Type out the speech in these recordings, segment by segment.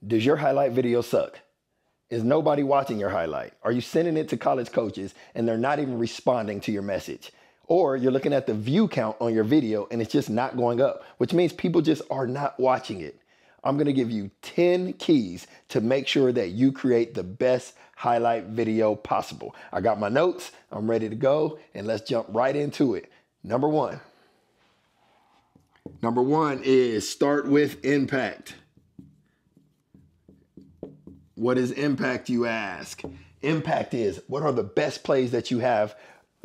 Does your highlight video suck? Is nobody watching your highlight? Are you sending it to college coaches and they're not even responding to your message? Or you're looking at the view count on your video and it's just not going up, which means people just are not watching it. I'm gonna give you 10 keys to make sure that you create the best highlight video possible. I got my notes, I'm ready to go, and let's jump right into it. Number one is start with impact. What is impact, you ask? Impact is, what are the best plays that you have,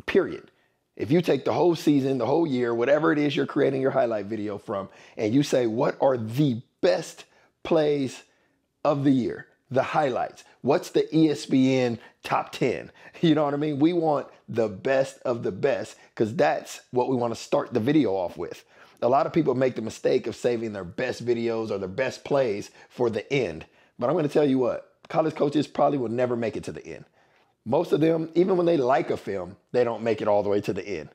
period. If you take the whole season, the whole year, whatever it is you're creating your highlight video from, and you say, what are the best plays of the year? The highlights. What's the ESPN top 10? You know what I mean? We want the best of the best because that's what we want to start the video off with. A lot of people make the mistake of saving their best videos or their best plays for the end. But I'm going to tell you what, college coaches probably will never make it to the end. Most of them, even when they like a film, they don't make it all the way to the end.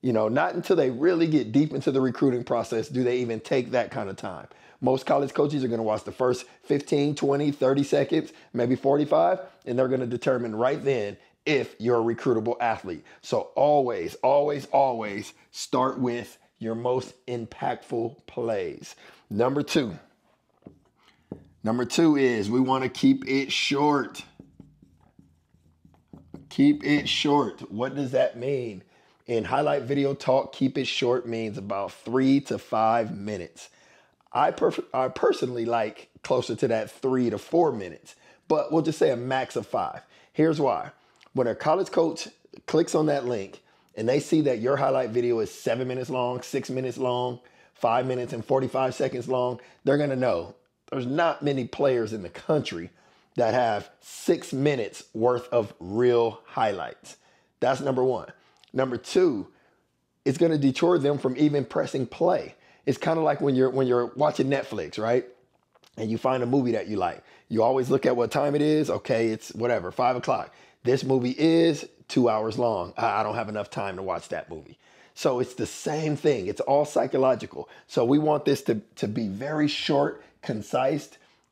You know, not until they really get deep into the recruiting process do they even take that kind of time. Most college coaches are going to watch the first 15, 20, 30 seconds, maybe 45, and they're going to determine right then if you're a recruitable athlete. So always, always, always start with your most impactful plays. Number two is we want to keep it short. Keep it short. What does that mean? In highlight video talk, keep it short means about 3 to 5 minutes. I personally like closer to that 3 to 4 minutes, but we'll just say a max of 5. Here's why. When a college coach clicks on that link and they see that your highlight video is 7 minutes long, 6 minutes long, 5 minutes and 45 seconds long, they're going to know there's not many players in the country that have 6 minutes worth of real highlights. That's number one. Number two, it's going to deter them from even pressing play. It's kind of like when you're watching Netflix, right? And you find a movie that you like. You always look at what time it is. Okay, it's whatever, 5 o'clock. This movie is 2 hours long. I don't have enough time to watch that movie. So it's the same thing. It's all psychological. So we want this to be very short, concise,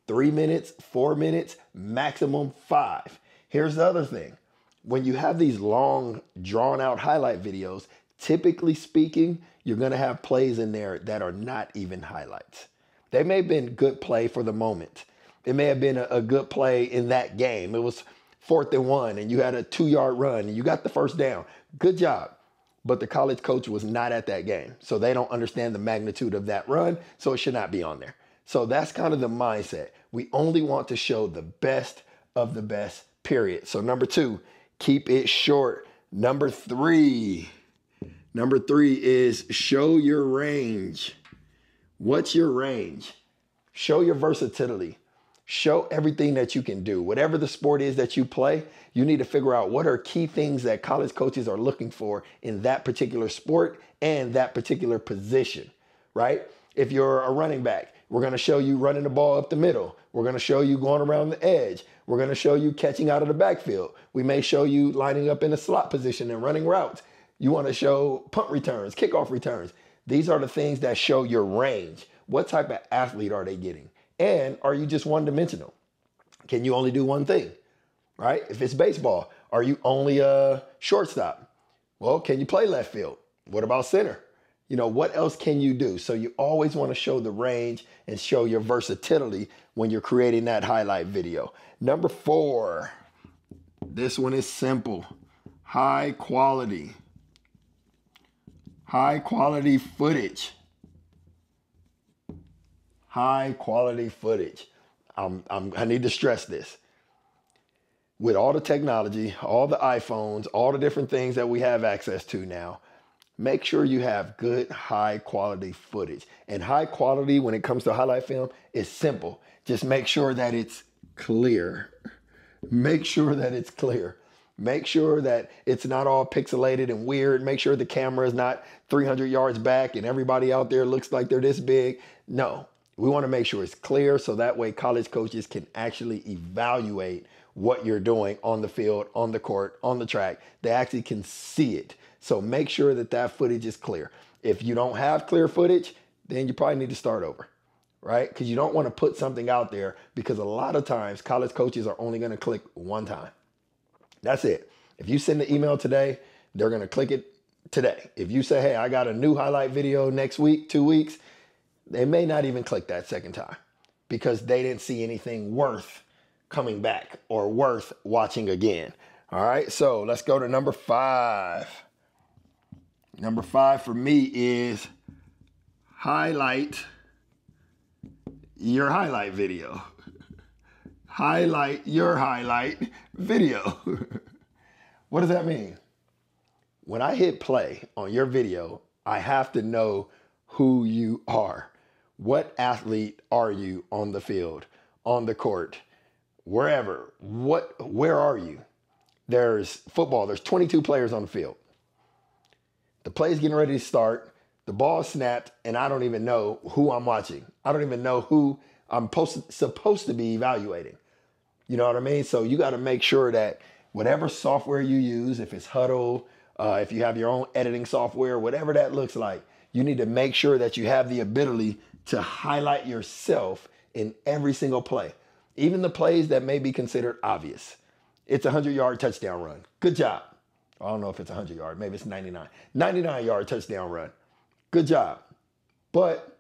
3 minutes, 4 minutes, maximum 5. Here's the other thing. When you have these long, drawn out highlight videos, typically speaking, you're going to have plays in there that are not even highlights. They may have been good play for the moment. It may have been a good play in that game. It was 4th and 1 and you had a 2-yard run and you got the first down. Good job. But the college coach was not at that game. So they don't understand the magnitude of that run. So it should not be on there. So that's kind of the mindset. We only want to show the best of the best, period. So number two, keep it short. Number three is show your range. What's your range? Show your versatility. Show everything that you can do. Whatever the sport is that you play, you need to figure out what are key things that college coaches are looking for in that particular sport and that particular position, right? If you're a running back, we're going to show you running the ball up the middle. We're going to show you going around the edge. We're going to show you catching out of the backfield. We may show you lining up in a slot position and running routes. You want to show punt returns, kickoff returns. These are the things that show your range. What type of athlete are they getting? And are you just one-dimensional? Can you only do one thing, right? If it's baseball, are you only a shortstop? Well, can you play left field? What about center? You know, what else can you do? So you always want to show the range and show your versatility when you're creating that highlight video. Number 4, this one is simple. High quality footage. High quality footage. I need to stress this. With all the technology, all the iPhones, all the different things that we have access to now, make sure you have good, high quality footage. And high quality when it comes to highlight film is simple. Just make sure that it's clear. Make sure that it's clear. Make sure that it's not all pixelated and weird. Make sure the camera is not 300 yards back and everybody out there looks like they're this big. No, we want to make sure it's clear so that way college coaches can actually evaluate what you're doing on the field, on the court, on the track. They actually can see it. So make sure that that footage is clear. If you don't have clear footage, then you probably need to start over. right? Because you don't want to put something out there, because a lot of times college coaches are only going to click one time. That's it. If you send the email today, they're going to click it today. If you say, hey, I got a new highlight video next week, 2 weeks, they may not even click that second time because they didn't see anything worth coming back or worth watching again. All right, so let's go to number 5. Number 5 for me is highlight your highlight video. Highlight your highlight video. What does that mean? When I hit play on your video, I have to know who you are. What athlete are you on the field, on the court, wherever? Where are you? There's football. There's 22 players on the field. The play's getting ready to start. The ball snapped, and I don't even know who I'm watching. I don't even know who I'm supposed to be evaluating. You know what I mean? So you got to make sure that whatever software you use, if it's Huddle, if you have your own editing software, whatever that looks like, you need to make sure that you have the ability to highlight yourself in every single play, even the plays that may be considered obvious. It's a 100-yard touchdown run. Good job. I don't know if it's 100 yard, maybe it's 99. 99-yard touchdown run. Good job. But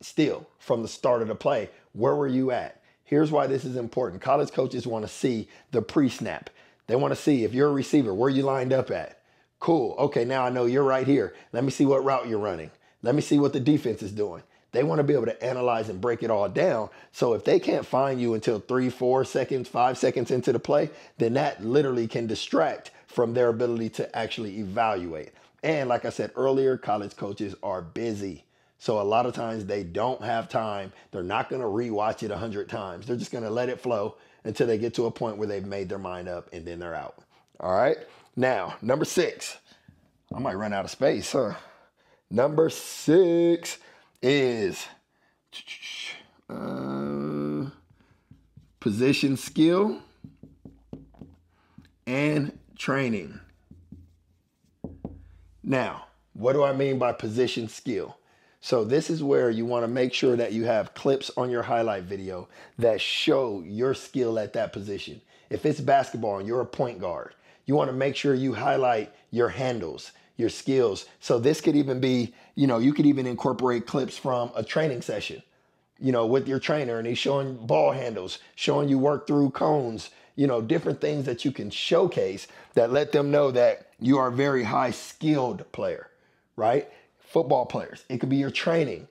still, from the start of the play, where were you at? Here's why this is important. College coaches want to see the pre-snap. They want to see if you're a receiver, where you lined up at. Cool. Okay, now I know you're right here. Let me see what route you're running. Let me see what the defense is doing. They want to be able to analyze and break it all down. So if they can't find you until 3, 4 seconds, 5 seconds into the play, then that literally can distract from their ability to actually evaluate. And like I said earlier, college coaches are busy. So a lot of times they don't have time. They're not going to rewatch it 100 times. They're just going to let it flow until they get to a point where they've made their mind up, and then they're out. All right. Now, number 6. I might run out of space, huh? Number 6 is position skill and training. Now, what do I mean by position skill? So this is where you want to make sure that you have clips on your highlight video that show your skill at that position. If it's basketball and you're a point guard, you want to make sure you highlight your handles, your skills. So this could even be, you could even incorporate clips from a training session, with your trainer, and he's showing ball handles, showing you work through cones, different things that you can showcase that let them know that you are a very high skilled player, right? Football players, it could be your training.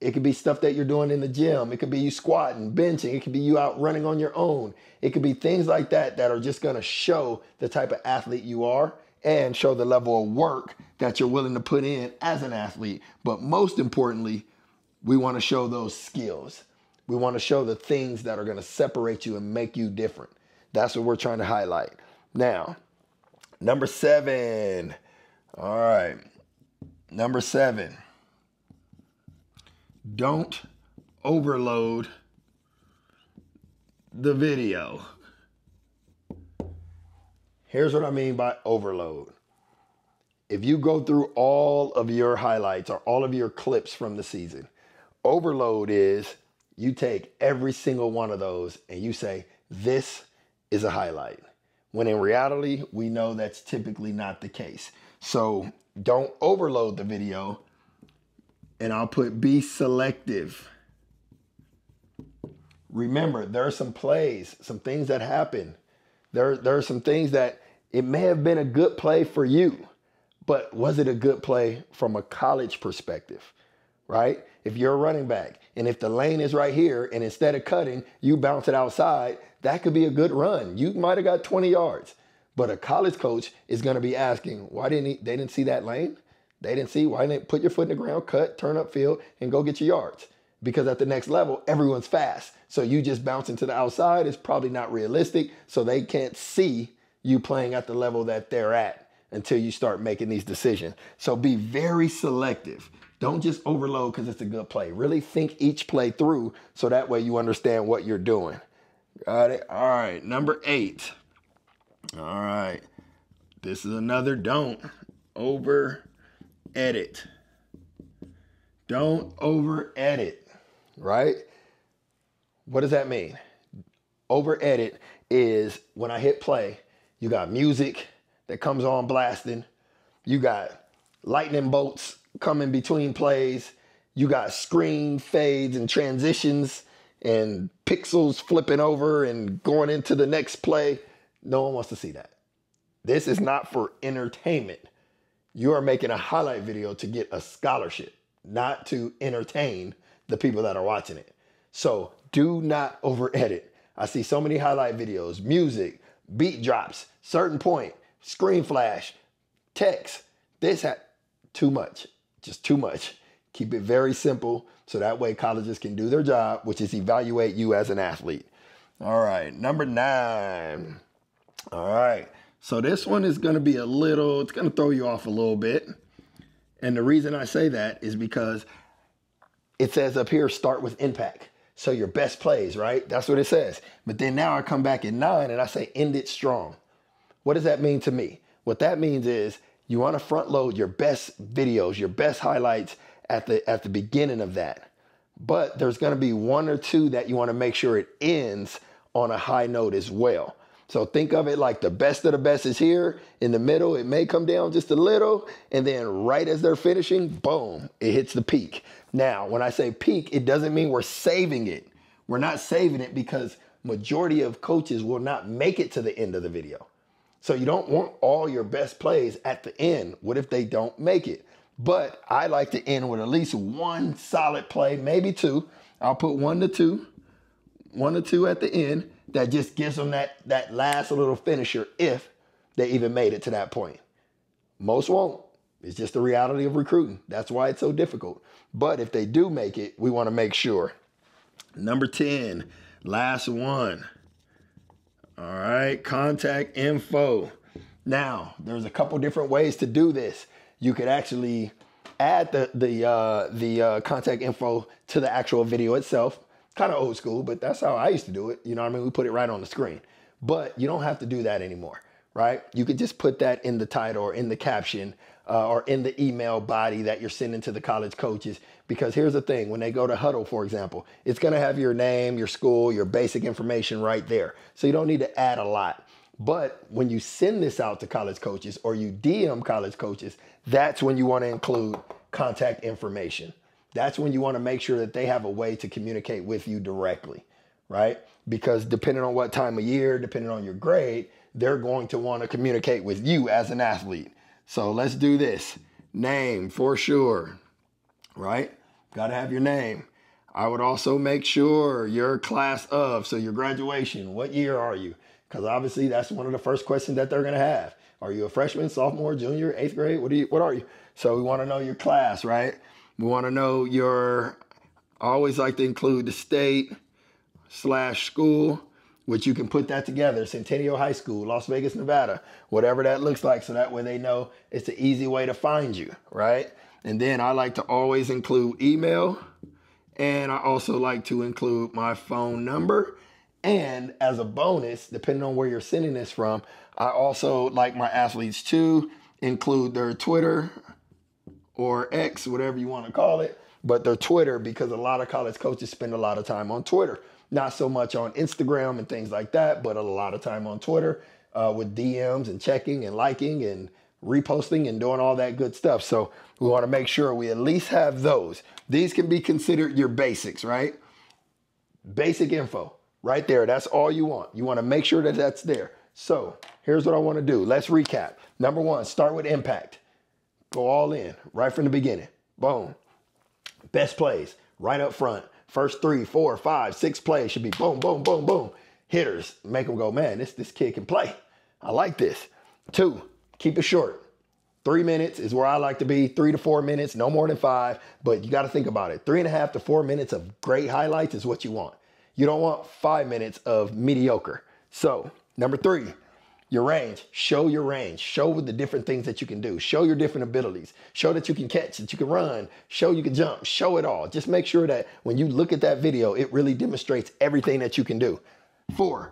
It could be stuff that you're doing in the gym. It could be you squatting, benching. It could be you out running on your own. It could be things like that that are just going to show the type of athlete you are and show the level of work that you're willing to put in as an athlete. But most importantly, we want to show those skills. We want to show the things that are going to separate you and make you different. That's what we're trying to highlight. Now, number 7. All right. Number 7. Don't overload the video. Here's what I mean by overload. If you go through all of your highlights or all of your clips from the season, overload is you take every single one of those and you say, this is a highlight. When in reality, we know that's typically not the case. So don't overload the video. And I'll put be selective. Remember, there are some plays, some things that happen. There are some things that it may have been a good play for you, but was it a good play from a college perspective, right? If you're a running back and if the lane is right here and instead of cutting, you bounce it outside, that could be a good run. You might have got 20 yards, but a college coach is going to be asking, why they didn't see that lane? They didn't see, why didn't they put your foot in the ground, cut, turn up field, and go get your yards? Because at the next level, everyone's fast. So you just bouncing to the outside is probably not realistic. So they can't see you playing at the level that they're at until you start making these decisions. So be very selective. Don't just overload because it's a good play. Really think each play through so that way you understand what you're doing. Got it? All right, number 8. All right. This is another don't over edit. Don't over edit. right? What does that mean? Over edit is when I hit play, you got music that comes on blasting. You got lightning bolts coming between plays. You got screen fades and transitions and pixels flipping over and going into the next play. No one wants to see that. This is not for entertainment. You are making a highlight video to get a scholarship, not to entertain the people that are watching it. So do not over edit. I see so many highlight videos, music, beat drops, certain point, screen flash, text. Too much, just too much. Keep it very simple so that way colleges can do their job, which is evaluate you as an athlete. All right, number 9. All right, so this one is gonna be it's gonna throw you off a little bit. And the reason I say that is because it says up here, start with impact. So your best plays, right? That's what it says. But then now I come back at 9 and I say, end it strong. What does that mean to me? What that means is you want to front load your best videos, your best highlights at the beginning of that. But there's going to be 1 or 2 that you want to make sure it ends on a high note as well. So think of it like the best of the best is here. In the middle, it may come down just a little. And then right as they're finishing, boom, it hits the peak. Now, when I say peak, it doesn't mean we're saving it. We're not saving it because majority of coaches will not make it to the end of the video. So you don't want all your best plays at the end. What if they don't make it? But I like to end with at least 1 solid play, maybe 2. I'll put 1 to 2. 1 or 2 at the end that just gives them that last little finisher if they even made it to that point. Most won't. It's just the reality of recruiting. That's why it's so difficult. But if they do make it, we want to make sure. Number 10, last one. All right, contact info. Now, there's a couple different ways to do this. You could actually add the contact info to the actual video itself. Kind of old school, but that's how I used to do it. You know what I mean? We put it right on the screen. But you don't have to do that anymore, right? You could just put that in the title or in the caption or in the email body that you're sending to the college coaches. Because here's the thing, when they go to Huddle, for example, it's going to have your name, your school, your basic information right there. So you don't need to add a lot. But when you send this out to college coaches or you DM college coaches, that's when you want to include contact information. That's when you want to make sure that they have a way to communicate with you directly, right? Because depending on what time of year, depending on your grade, they're going to want to communicate with you as an athlete. So let's do this. Name for sure, right? Got to have your name. I would also make sure your class of, so your graduation, what year are you? Because obviously that's one of the first questions that they're going to have. Are you a freshman, sophomore, junior, 8th grade? What are you? So we want to know your class, right? We want to know I always like to include the state/school, which you can put that together. Centennial High School, Las Vegas, Nevada, whatever that looks like. So that way they know it's an easy way to find you, right? And then I like to always include email. And I also like to include my phone number. And as a bonus, depending on where you're sending this from, I also like my athletes to include their Twitter or X, whatever you want to call it, but their Twitter, because a lot of college coaches spend a lot of time on Twitter. Not so much on Instagram and things like that, but a lot of time on Twitter with DMs and checking and liking and reposting and doing all that good stuff. So we want to make sure we at least have those. These can be considered your basics, right? Basic info right there. That's all you want. You want to make sure that that's there. So here's what I want to do. Let's recap. Number 1, start with impact. Go all in right from the beginning. Boom. Best plays right up front. First 3, 4, 5, 6 plays should be boom, boom, boom, boom. Hitters, make them go, man, this kid can play. I like this. 2, keep it short. 3 minutes is where I like to be. 3 to 4 minutes, no more than 5. But you got to think about it. 3.5 to 4 minutes of great highlights is what you want. You don't want 5 minutes of mediocre. So, number 3, your range. Show your range. Show the different things that you can do. Show your different abilities. Show that you can catch, that you can run. Show you can jump. Show it all. Just make sure that when you look at that video, it really demonstrates everything that you can do. 4,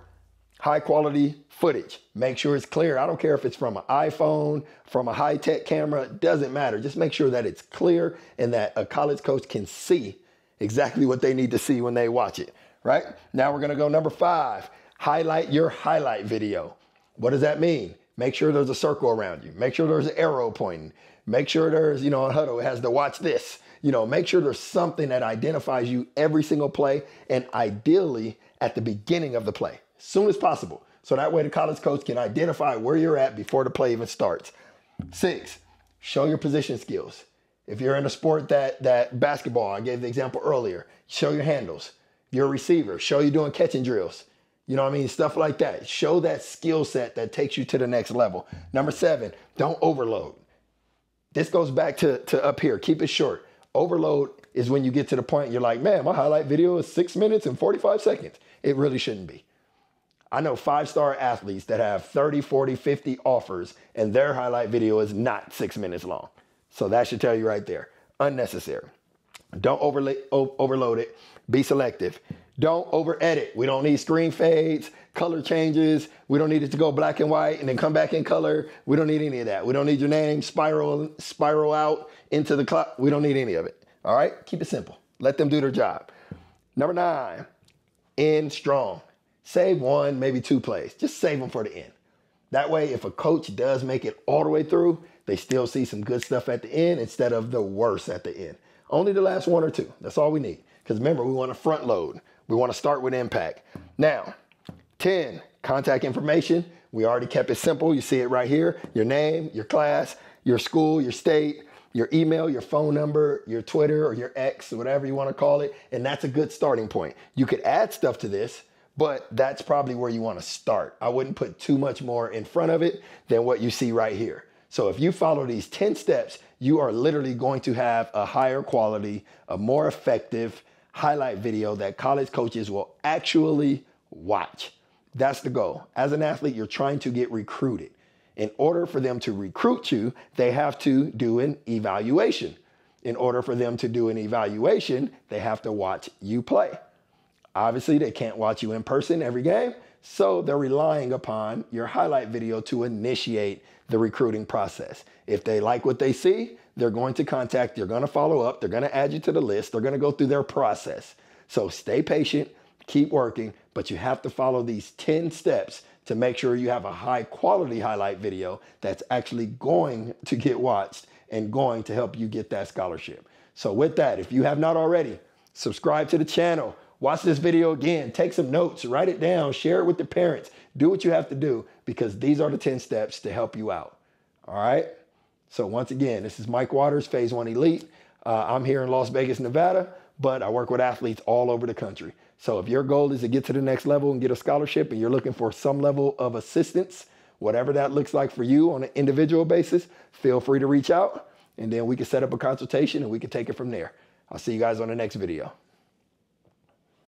high quality footage. Make sure it's clear. I don't care if it's from an iPhone, from a high-tech camera. It doesn't matter. Just make sure that it's clear and that a college coach can see exactly what they need to see when they watch it, right? Now we're gonna go number 5, highlight your highlight video. What does that mean? Make sure there's a circle around you. Make sure there's an arrow pointing. Make sure there's, on Huddle, it has to watch this. Make sure there's something that identifies you every single play, and ideally at the beginning of the play, as soon as possible. So that way the college coach can identify where you're at before the play even starts. 6, show your position skills. If you're in a sport that basketball, I gave the example earlier, show your handles. If you're a receiver, show you doing catching drills. Stuff like that. Show that skill set that takes you to the next level. Number 7, don't overload. This goes back to up here. Keep it short. Overload is when you get to the point you're like, man, my highlight video is 6 minutes and 45 seconds. It really shouldn't be. I know 5-star athletes that have 30, 40, 50 offers, and their highlight video is not 6 minutes long. So that should tell you right there. Unnecessary. Don't overload it. Be selective. Don't over edit. We don't need screen fades, color changes. We don't need it to go black and white and then come back in color. We don't need any of that. We don't need your name spiral out into the cloud. We don't need any of it. All right? Keep it simple. Let them do their job. Number 9, end strong. Save 1, maybe 2 plays. Just save them for the end. That way, if a coach does make it all the way through, they still see some good stuff at the end instead of the worst at the end. Only the last 1 or 2. That's all we need. Because remember, we want to front load. We want to start with impact. Now, 10, contact information. We already kept it simple. You see it right here. Your name, your class, your school, your state, your email, your phone number, your Twitter or your X, whatever you want to call it. And that's a good starting point. You could add stuff to this, but that's probably where you want to start. I wouldn't put too much more in front of it than what you see right here. So if you follow these 10 steps, you are literally going to have a higher quality, a more effective highlight video that college coaches will actually watch. That's the goal. As an athlete, you're trying to get recruited. In order for them to recruit you, they have to do an evaluation. In order for them to do an evaluation, they have to watch you play. Obviously, they can't watch you in person every game, so they're relying upon your highlight video to initiate the recruiting process. If they like what they see, they're going to contact, they're going to follow up, they're going to add you to the list, they're going to go through their process. So stay patient, keep working, but you have to follow these 10 steps to make sure you have a high quality highlight video that's actually going to get watched and going to help you get that scholarship. So with that, if you have not already, subscribe to the channel, watch this video again, take some notes, write it down, share it with the parents, do what you have to do because these are the 10 steps to help you out. All right? So once again, this is Mike Waters, Phase 1 Elite. I'm here in Las Vegas, Nevada, but I work with athletes all over the country. So if your goal is to get to the next level and get a scholarship and you're looking for some level of assistance, whatever that looks like for you on an individual basis, feel free to reach out and then we can set up a consultation and we can take it from there. I'll see you guys on the next video.